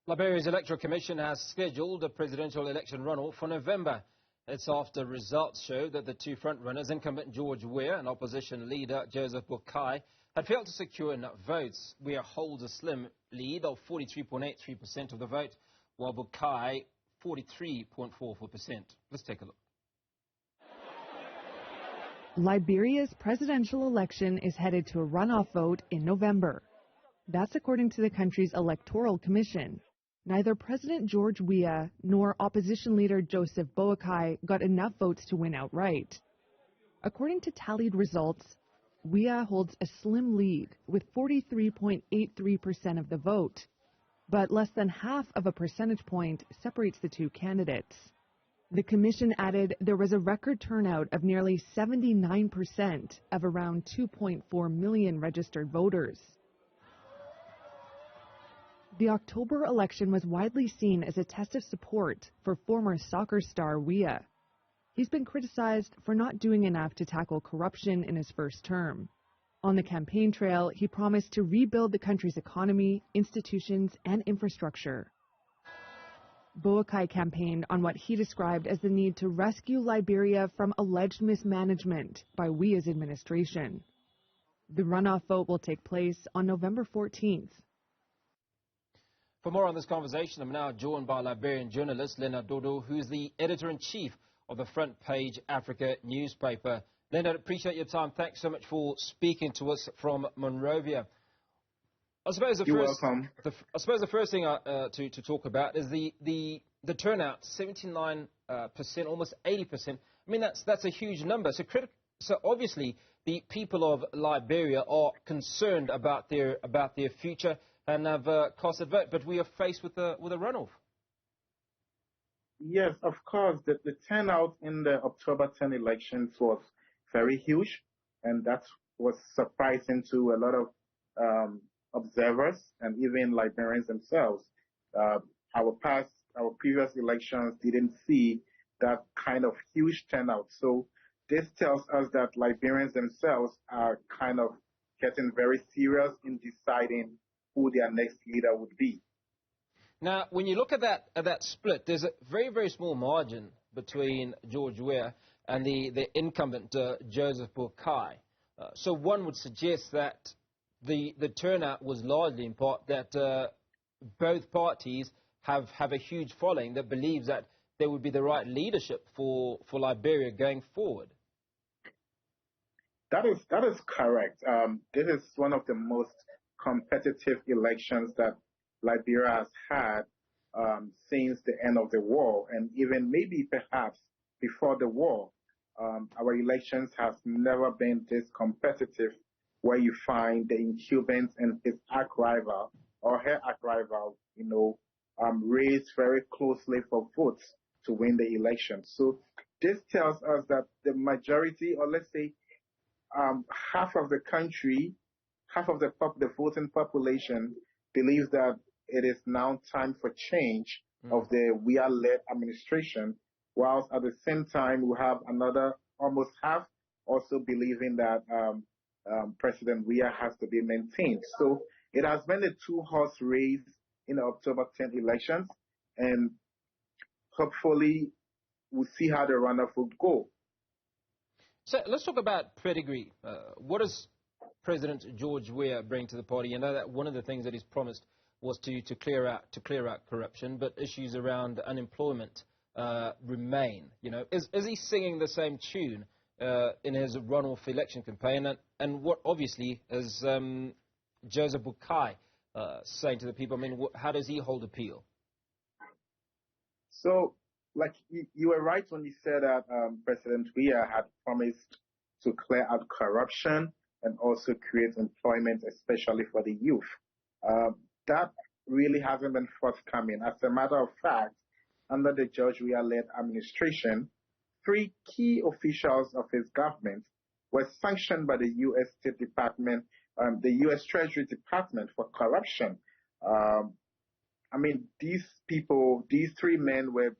Liberia's Electoral Commission has scheduled a presidential election runoff for November. It's after results show that the two frontrunners, incumbent George Weah and opposition leader Joseph Boakai, had failed to secure enough votes. Weah holds a slim lead of 43.83% of the vote, while Boakai 43.44%. Let's take a look. Liberia's presidential election is headed to a runoff vote in November. That's according to the country's Electoral Commission. Neither President George Weah nor opposition leader Joseph Boakai got enough votes to win outright. According to tallied results, Weah holds a slim lead with 43.83% of the vote, but less than half of a percentage point separates the two candidates. The commission added there was a record turnout of nearly 79% of around 2.4 million registered voters. The October election was widely seen as a test of support for former soccer star Weah. He's been criticized for not doing enough to tackle corruption in his first term. On the campaign trail, he promised to rebuild the country's economy, institutions, and infrastructure. Boakai campaigned on what he described as the need to rescue Liberia from alleged mismanagement by Weah's administration. The runoff vote will take place on November 14th. For more on this conversation, I'm now joined by Liberian journalist Lennart Dodoo, who's the editor-in-chief of the Front Page Africa newspaper. Lennart, appreciate your time. Thanks so much for speaking to us from Monrovia. You're welcome. I suppose the first thing to talk about is the turnout, 79%, almost 80%. I mean, that's a huge number. So obviously, the people of Liberia are concerned about their future and have cast a vote, but we are faced with a runoff. Yes, of course. The turnout in the October 10 elections was very huge, and that was surprising to a lot of observers and even Liberians themselves. Our previous elections didn't see that kind of huge turnout. So this tells us that Liberians themselves are kind of getting very serious in deciding who their next leader would be. Now, when you look at that split, there's a very, very small margin between George Weah and the incumbent Joseph Boakai. So one would suggest that the turnout was largely in part that both parties have a huge following that believes that there would be the right leadership for Liberia going forward. That is correct. This is one of the most competitive elections that Liberia has had since the end of the war, and even maybe perhaps before the war. Our elections have never been this competitive, where you find the incumbent and his arch rival or her arch rival, race very closely for votes to win the election. So this tells us that the majority, or let's say half of the country, half of the voting population believes that it is now time for change of the Weah-led administration, whilst at the same time we have another almost half also believing that President Weah has to be maintained. So it has been a two-horse race in the October 10 elections, and hopefully we'll see how the runoff will go. So let's talk about pedigree. What does President George Weah bring to the party? You know that one of the things that he's promised was to clear out corruption, but issues around unemployment remain. Is he singing the same tune in his runoff election campaign? And what obviously is Joseph Boakai saying to the people? I mean, how does he hold appeal? So, like you were right when you said that President Weah had promised to clear out corruption and also create employment, especially for the youth. That really hasn't been forthcoming. As a matter of fact, under the George Weah-led administration, 3 key officials of his government were sanctioned by the U.S. State Department, the U.S. Treasury Department for corruption. These 3 men were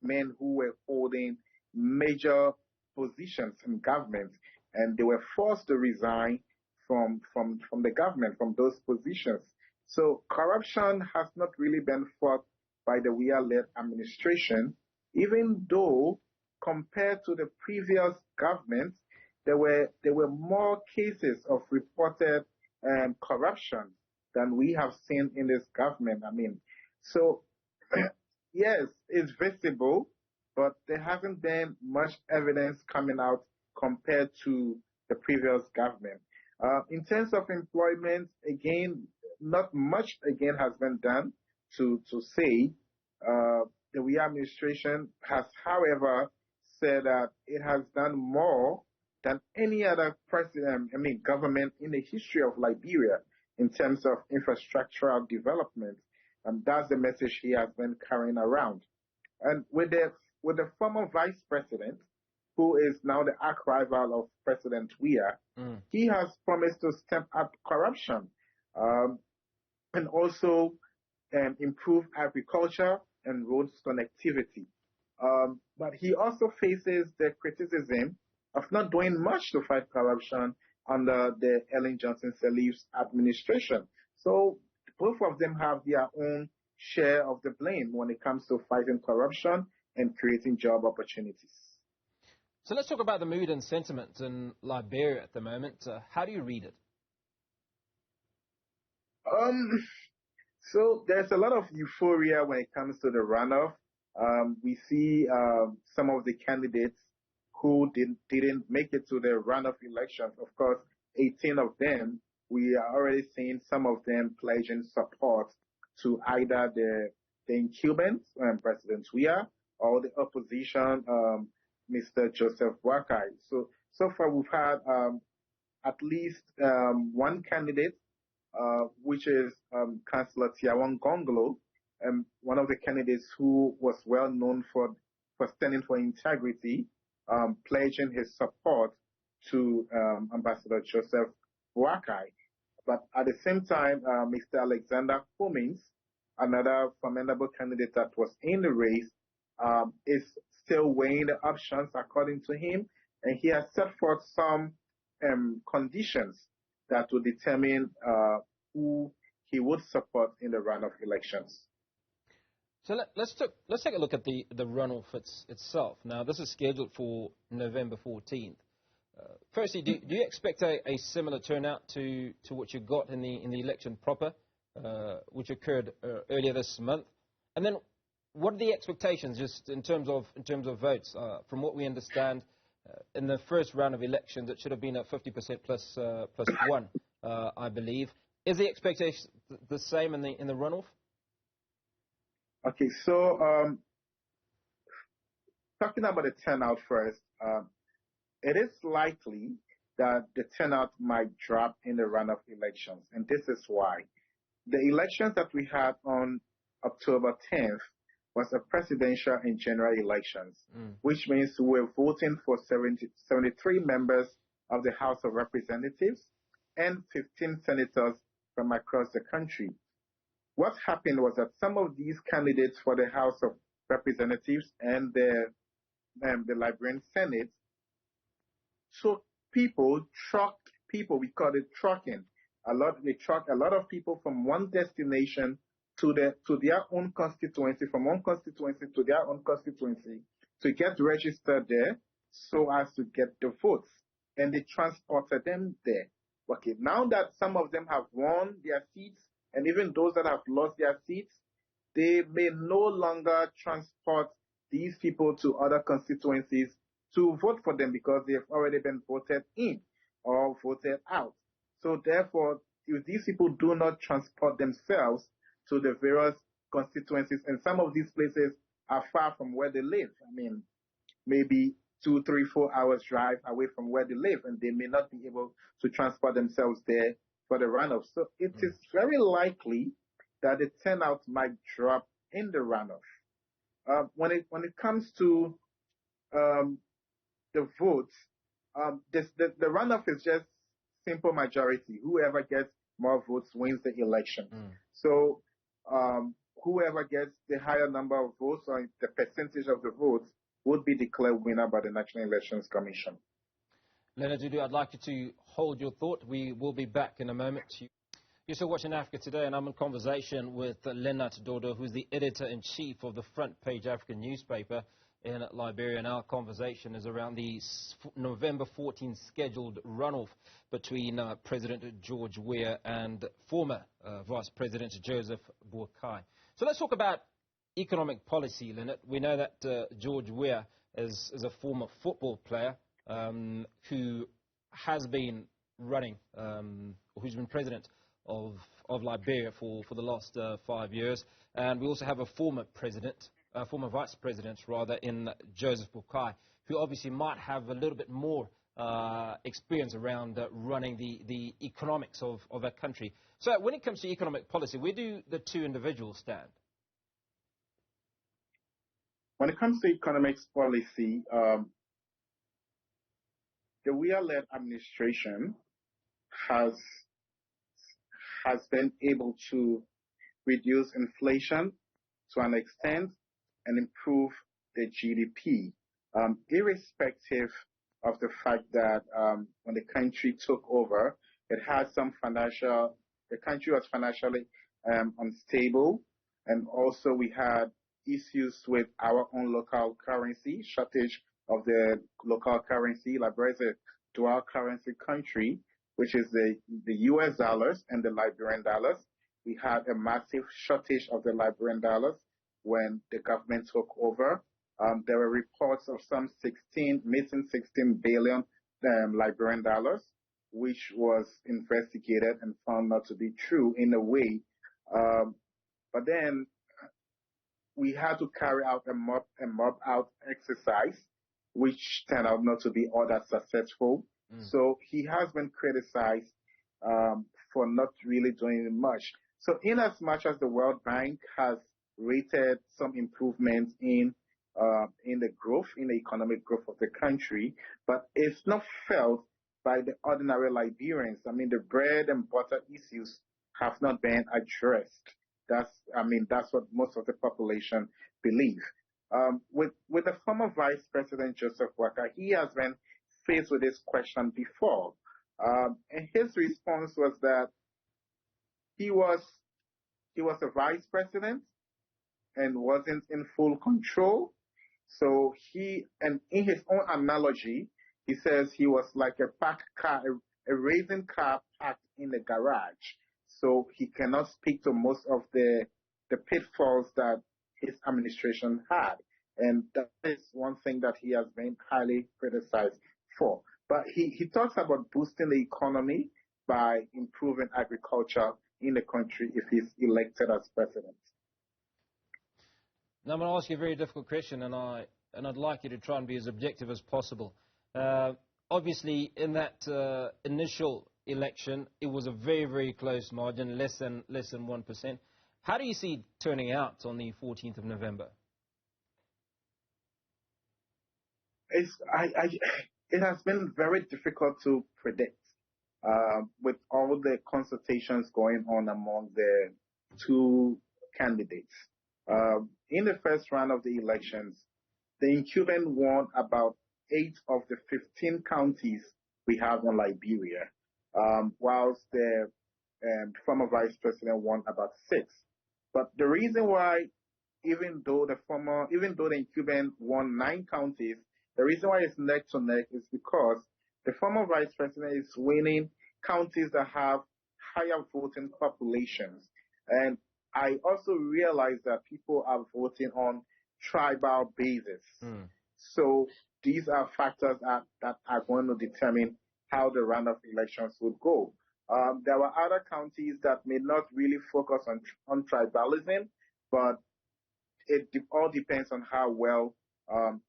men who were holding major positions in government, and they were forced to resign from the government, from those positions. So corruption has not really been fought by the Weah-led administration, even though compared to the previous government, there were more cases of reported corruption than we have seen in this government. I mean, so yes, it's visible, but there hasn't been much evidence coming out compared to the previous government. In terms of employment, again, not much again has been done to say. The Weah administration has, however, said that it has done more than any other government in the history of Liberia in terms of infrastructural development. And that's the message he has been carrying around. And with the former vice president, who is now the arch rival of President Weah, he has promised to step up corruption and also improve agriculture and roads connectivity. But he also faces the criticism of not doing much to fight corruption under the Ellen Johnson Sirleaf's administration. So both of them have their own share of the blame when it comes to fighting corruption and creating job opportunities. So let's talk about the mood and sentiment in Liberia at the moment. How do you read it? So there's a lot of euphoria when it comes to the runoff. We see some of the candidates who didn't make it to the runoff elections. Of course, 18 of them, we are already seeing some of them pledging support to either the incumbent, President Weah, or the opposition, Mr. Joseph Boakai. So far we've had at least one candidate, which is Councillor Tiawan Gonglo, one of the candidates who was well known for standing for integrity, pledging his support to Ambassador Joseph Boakai. But at the same time, Mr. Alexander Cummings, another formidable candidate that was in the race, is still weighing the options according to him, and he has set forth some conditions that will determine who he would support in the runoff elections. So let's take a look at the runoff itself. Now, this is scheduled for November 14th. Firstly, do you expect a similar turnout to what you got in the election proper, which occurred earlier this month? And then, what are the expectations just in terms of votes? From what we understand, in the first round of elections, it should have been at 50% plus one, I believe. Is the expectation the same in the runoff? Okay, so talking about the turnout first, it is likely that the turnout might drop in the runoff elections, and this is why. The elections that we had on October 10th was a presidential and general elections, which means we're voting for 73 members of the House of Representatives and 15 senators from across the country. What happened was that some of these candidates for the House of Representatives and the Liberian Senate took people, trucked people, we call it trucking. They trucked a lot of people from one destination to their own constituency, from one constituency to their own constituency, to get registered there so as to get the votes. And they transported them there. Okay, now that some of them have won their seats, and even those that have lost their seats, they may no longer transport these people to other constituencies to vote for them because they have already been voted in or voted out. So therefore, if these people do not transport themselves to the various constituencies, and some of these places are far from where they live, I mean, maybe 2, 3, 4 hours drive away from where they live, and they may not be able to transport themselves there for the runoff. So it is very likely that the turnout might drop in the runoff. When it comes to the votes, the runoff is just simple majority. Whoever gets more votes wins the election. So whoever gets the higher number of votes or the percentage of the votes would be declared winner by the National Elections Commission. Lennart Dodoo, I'd like you to hold your thought. We will be back in a moment. You're still watching Africa Today, and I'm in conversation with Lennart Dodoo, who's the editor-in-chief of the Front Page African newspaper in Liberia. And our conversation is around the November 14th scheduled runoff between President George Weah and former Vice President Joseph Boakai. So let's talk about economic policy, Lennart. We know that George Weah is a former football player who has been running, who's been president of Liberia for the last 5 years. And we also have a former vice president rather, in Joseph Boakai, who obviously might have a little bit more experience around running the economics of a country. So when it comes to economic policy, where do the two individuals stand? When it comes to economics policy, the Weah-led administration has been able to reduce inflation to an extent and improve the GDP, irrespective of the fact that when the country took over, the country was financially unstable, and also we had issues with our own local currency, shortage of the local currency. Liberia is a dual currency country, which is the US dollars and the Liberian dollars. We had a massive shortage of the Liberian dollars when the government took over. There were reports of missing 16 billion Liberian dollars, which was investigated and found not to be true in a way. But then we had to carry out a mob out exercise, which turned out not to be all that successful. So he has been criticized for not really doing much. So in as much as the World Bank has rated some improvements in the growth, in the economic growth of the country, but it's not felt by the ordinary Liberians. I mean, the bread and butter issues have not been addressed. That's what most of the population believe. With the former Vice President Joseph Boakai, he has been faced with this question before, and his response was that he was a vice president and wasn't in full control. So and in his own analogy, he says he was like a parked car, a racing car parked in the garage. So he cannot speak to most of the pitfalls that his administration had. And that is one thing that he has been highly criticized for. But he talks about boosting the economy by improving agriculture in the country if he's elected as president. Now I'm going to ask you a very difficult question, and I'd like you to try and be as objective as possible. Obviously, in that initial election, it was a very, very close margin, less than 1%. How do you see it turning out on the 14th of November? It has been very difficult to predict with all the consultations going on among the two candidates. In the first round of the elections, the incumbent won about 8 of the 15 counties we have in Liberia, whilst the former vice president won about 6. But the reason why, even though the incumbent won 9 counties, the reason why it's neck to neck is because the former vice president is winning counties that have higher voting populations. And I also realize that people are voting on tribal basis. So these are factors that are going to determine how the runoff elections would go. There were other counties that may not really focus on tribalism, but it all depends on how well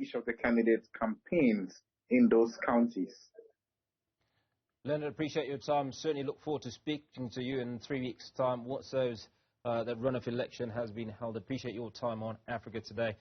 each of the candidates campaigns in those counties. Lennart, appreciate your time. Certainly look forward to speaking to you in 3 weeks' time once that runoff election has been held. Appreciate your time on Africa Today.